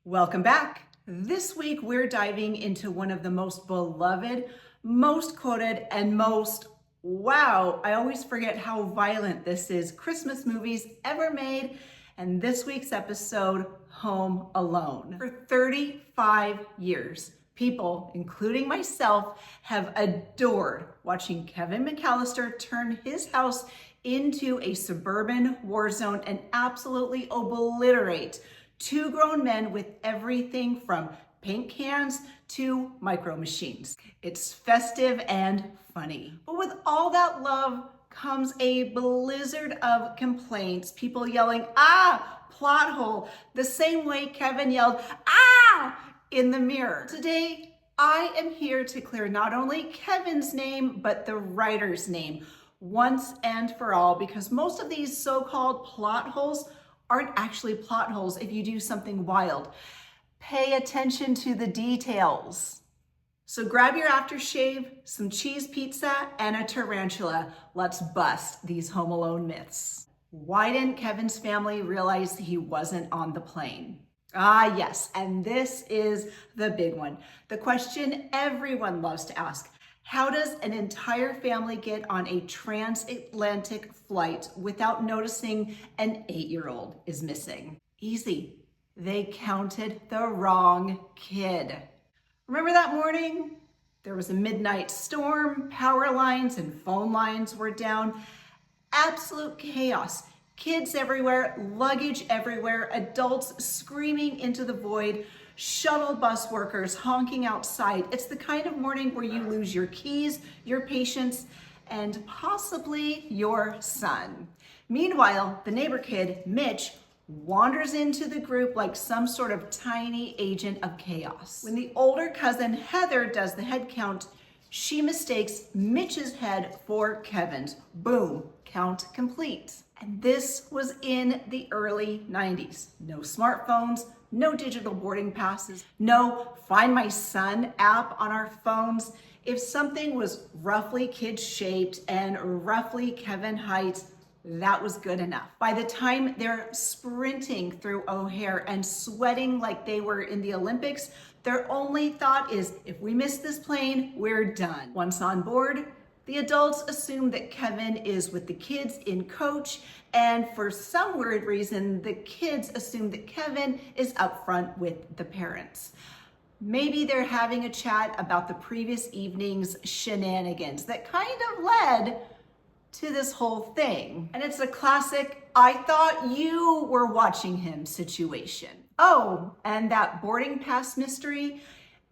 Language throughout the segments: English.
Welcome back. This week, we're diving into one of the most beloved, most quoted, and most, wow, I always forget how violent this is, Christmas movies ever made. And this week's episode, Home Alone. For 35 years, people, including myself, have adored watching Kevin McAllister turn his house into a suburban war zone and absolutely obliterate two grown men with everything from paint cans to micro machines. It's festive and funny. But with all that love comes a blizzard of complaints, people yelling, "Ah, plot hole," the same way Kevin yelled, "Ah," in the mirror. Today, I am here to clear not only Kevin's name, but the writer's name once and for all, because most of these so-called plot holes aren't actually plot holes if you do something wild. Pay attention to the details. So grab your aftershave, some cheese pizza, and a tarantula. Let's bust these Home Alone myths. Why didn't Kevin's family realize he wasn't on the plane? Ah, yes, and this is the big one. The question everyone loves to ask. How does an entire family get on a transatlantic flight without noticing an 8-year-old is missing? Easy. They counted the wrong kid. Remember that morning? There was a midnight storm, power lines and phone lines were down. Absolute chaos. Kids everywhere, luggage everywhere, adults screaming into the void, shuttle bus workers honking outside. It's the kind of morning where you lose your keys, your patience, and possibly your son. Meanwhile, the neighbor kid, Mitch, wanders into the group like some sort of tiny agent of chaos. When the older cousin, Heather, does the head count, she mistakes Mitch's head for Kevin's. Boom, count complete. And this was in the early 90s. No smartphones, no digital boarding passes, no Find My Son app on our phones. If something was roughly kid-shaped and roughly Kevin height, that was good enough. By the time they're sprinting through O'Hare and sweating like they were in the Olympics, their only thought is, if we miss this plane, we're done. Once on board, the adults assume that Kevin is with the kids in coach, and for some weird reason, the kids assume that Kevin is up front with the parents. Maybe they're having a chat about the previous evening's shenanigans that kind of led to this whole thing. And it's a classic, "I thought you were watching him" situation. Oh, and that boarding pass mystery,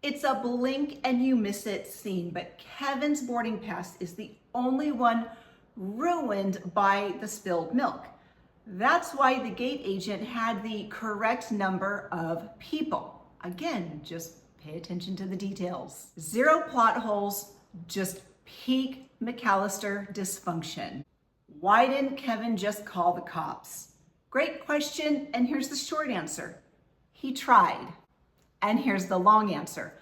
it's a blink and you miss it scene, but Kevin's boarding pass is the only one ruined by the spilled milk. That's why the gate agent had the correct number of people. Again, just pay attention to the details. Zero plot holes, just peak McAllister dysfunction. Why didn't Kevin just call the cops? Great question, and here's the short answer. He tried. And here's the long answer.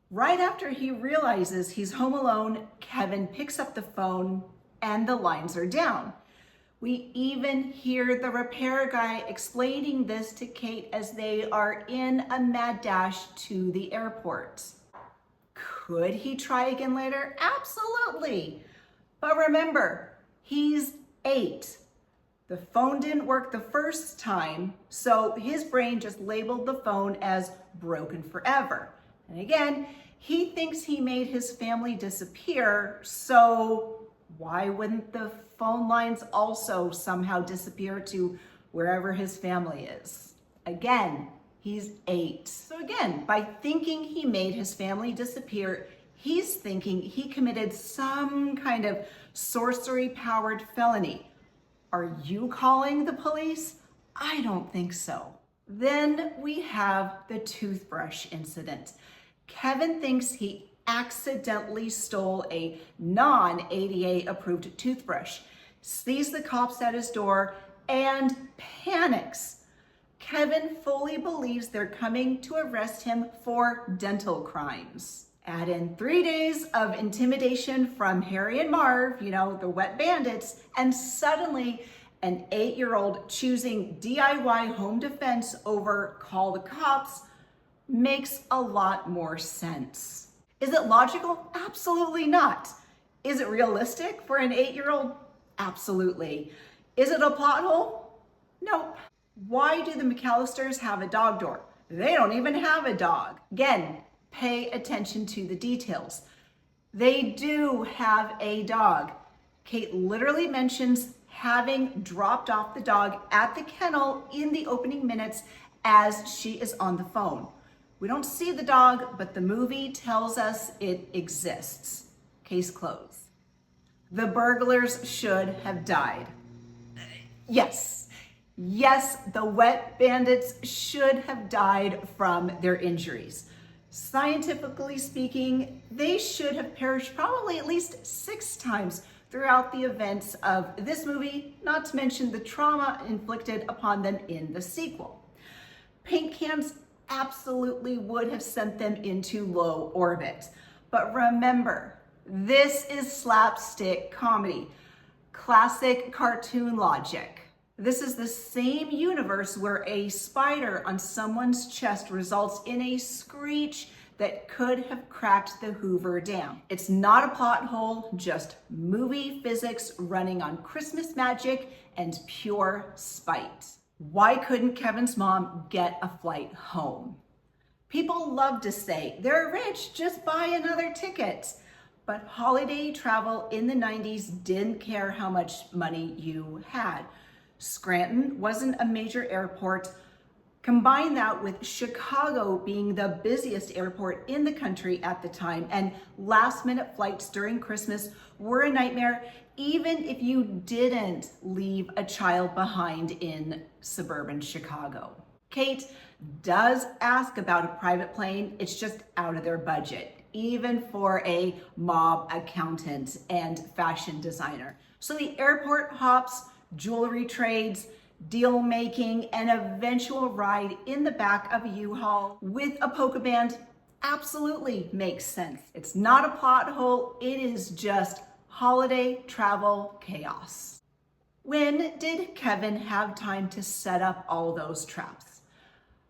Right after he realizes he's home alone, Kevin picks up the phone and the lines are down. We even hear the repair guy explaining this to Kate as they are in a mad dash to the airport. Could he try again later? Absolutely. But remember, he's 8. The phone didn't work the first time, so his brain just labeled the phone as broken forever. And again, he thinks he made his family disappear, so why wouldn't the phone lines also somehow disappear to wherever his family is? Again, he's 8. So again, by thinking he made his family disappear, he's thinking he committed some kind of sorcery-powered felony. Are you calling the police? I don't think so. Then we have the toothbrush incident. Kevin thinks he accidentally stole a non-ADA approved toothbrush, sees the cops at his door, and panics. Kevin fully believes they're coming to arrest him for dental crimes. Add in 3 days of intimidation from Harry and Marv, the wet bandits, and suddenly an 8-year-old choosing DIY home defense over call the cops makes a lot more sense. Is it logical? Absolutely not. Is it realistic for an 8-year-old? Absolutely. Is it a plot hole? Nope. Why do the McAllisters have a dog door? They don't even have a dog. Again, pay attention to the details. They do have a dog. Kate literally mentions having dropped off the dog at the kennel in the opening minutes as she is on the phone. We don't see the dog, but the movie tells us it exists. Case closed. The burglars should have died. Yes, the wet bandits should have died from their injuries. Scientifically speaking, they should have perished probably at least 6 times throughout the events of this movie, not to mention the trauma inflicted upon them in the sequel. Paint cans absolutely would have sent them into low orbit. But remember, this is slapstick comedy, classic cartoon logic. This is the same universe where a spider on someone's chest results in a screech that could have cracked the Hoover Dam. It's not a plot hole, just movie physics running on Christmas magic and pure spite. Why couldn't Kevin's mom get a flight home? People love to say, they're rich, just buy another ticket. But holiday travel in the 90s didn't care how much money you had. Scranton wasn't a major airport. Combine that with Chicago being the busiest airport in the country at the time, and last-minute flights during Christmas were a nightmare, even if you didn't leave a child behind in suburban Chicago. Kate does ask about a private plane. It's just out of their budget, even for a mob accountant and fashion designer. So the airport hops, jewelry trades, deal making, and eventual ride in the back of a U-Haul with a polka band absolutely makes sense. It's not a plot hole, it is just holiday travel chaos. When did Kevin have time to set up all those traps?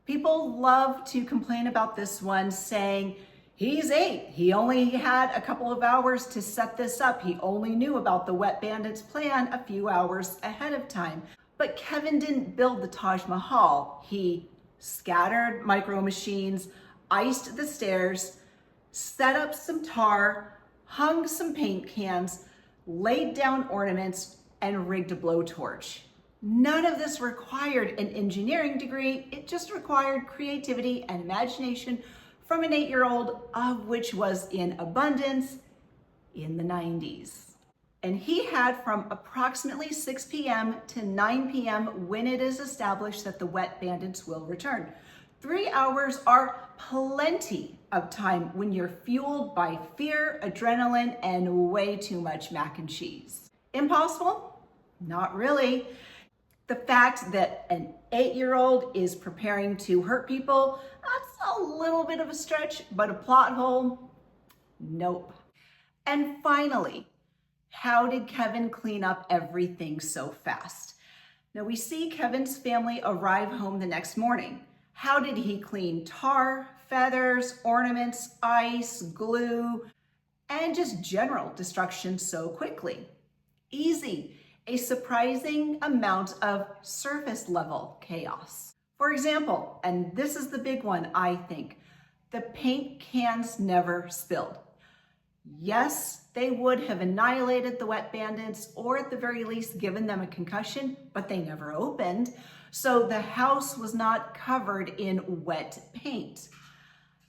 People love to complain about this one, saying, he's 8. He only had a couple of hours to set this up. He only knew about the Wet Bandits plan a few hours ahead of time. But Kevin didn't build the Taj Mahal. He scattered micro machines, iced the stairs, set up some tar, hung some paint cans, laid down ornaments, and rigged a blowtorch. None of this required an engineering degree. It just required creativity and imagination from an 8-year-old, of which was in abundance in the 90s. And he had from approximately 6 p.m. to 9 p.m. when it is established that the Wet Bandits will return. 3 hours are plenty of time when you're fueled by fear, adrenaline, and way too much mac and cheese. Impossible? Not really. The fact that an 8-year-old is preparing to hurt people, that's a little bit of a stretch, but a plot hole? Nope. And finally, how did Kevin clean up everything so fast? Now we see Kevin's family arrive home the next morning. How did he clean tar, feathers, ornaments, ice, glue, and just general destruction so quickly? Easy. A surprising amount of surface level chaos. For example, and this is the big one, I think, the paint cans never spilled. Yes, they would have annihilated the Wet Bandits, or at the very least given them a concussion, but they never opened. So the house was not covered in wet paint.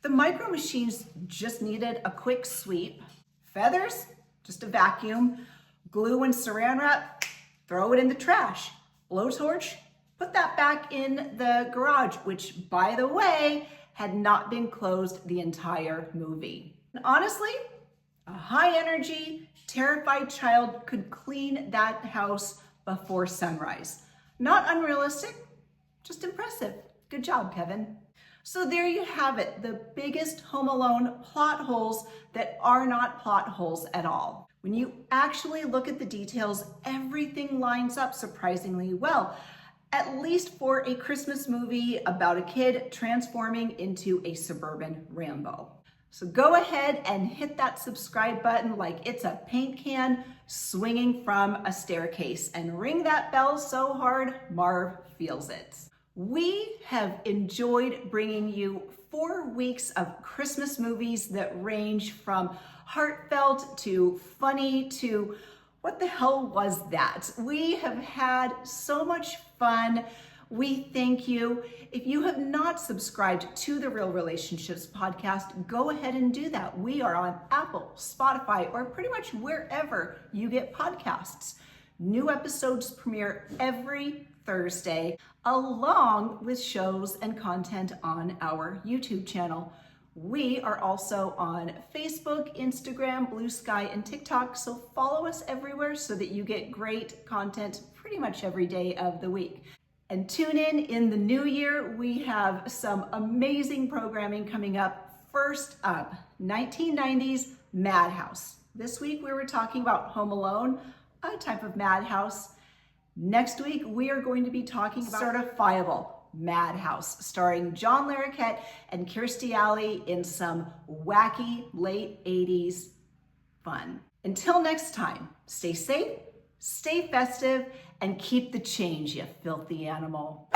The micro machines just needed a quick sweep. Feathers, just a vacuum. Glue and saran wrap, throw it in the trash. Blowtorch, put that back in the garage, which, by the way, had not been closed the entire movie. And honestly, a high energy, terrified child could clean that house before sunrise. Not unrealistic, just impressive. Good job, Kevin. So there you have it, the biggest Home Alone plot holes that are not plot holes at all. When you actually look at the details, everything lines up surprisingly well. at least for a Christmas movie about a kid transforming into a suburban Rambo. So go ahead and hit that subscribe button like it's a paint can swinging from a staircase, and ring that bell so hard Marv feels it. We have enjoyed bringing you 4 weeks of Christmas movies that range from heartfelt to funny to what the hell was that? We have had so much fun. We thank you. If you have not subscribed to the Real Relationships podcast, go ahead and do that. We are on Apple, Spotify, or pretty much wherever you get podcasts. New episodes premiere every Thursday, along with shows and content on our YouTube channel. We are also on Facebook, Instagram, Blue Sky, and TikTok, so follow us everywhere so that you get great content pretty much every day of the week. And tune in the new year. We have some amazing programming coming up. First up, 1990s Madhouse. This week we were talking about Home Alone, a type of madhouse. Next week we are going to be talking about Certifiable Madhouse, starring John Larroquette and Kirstie Alley in some wacky late 80s fun. Until next time, stay safe, stay festive, and keep the change, you filthy animal.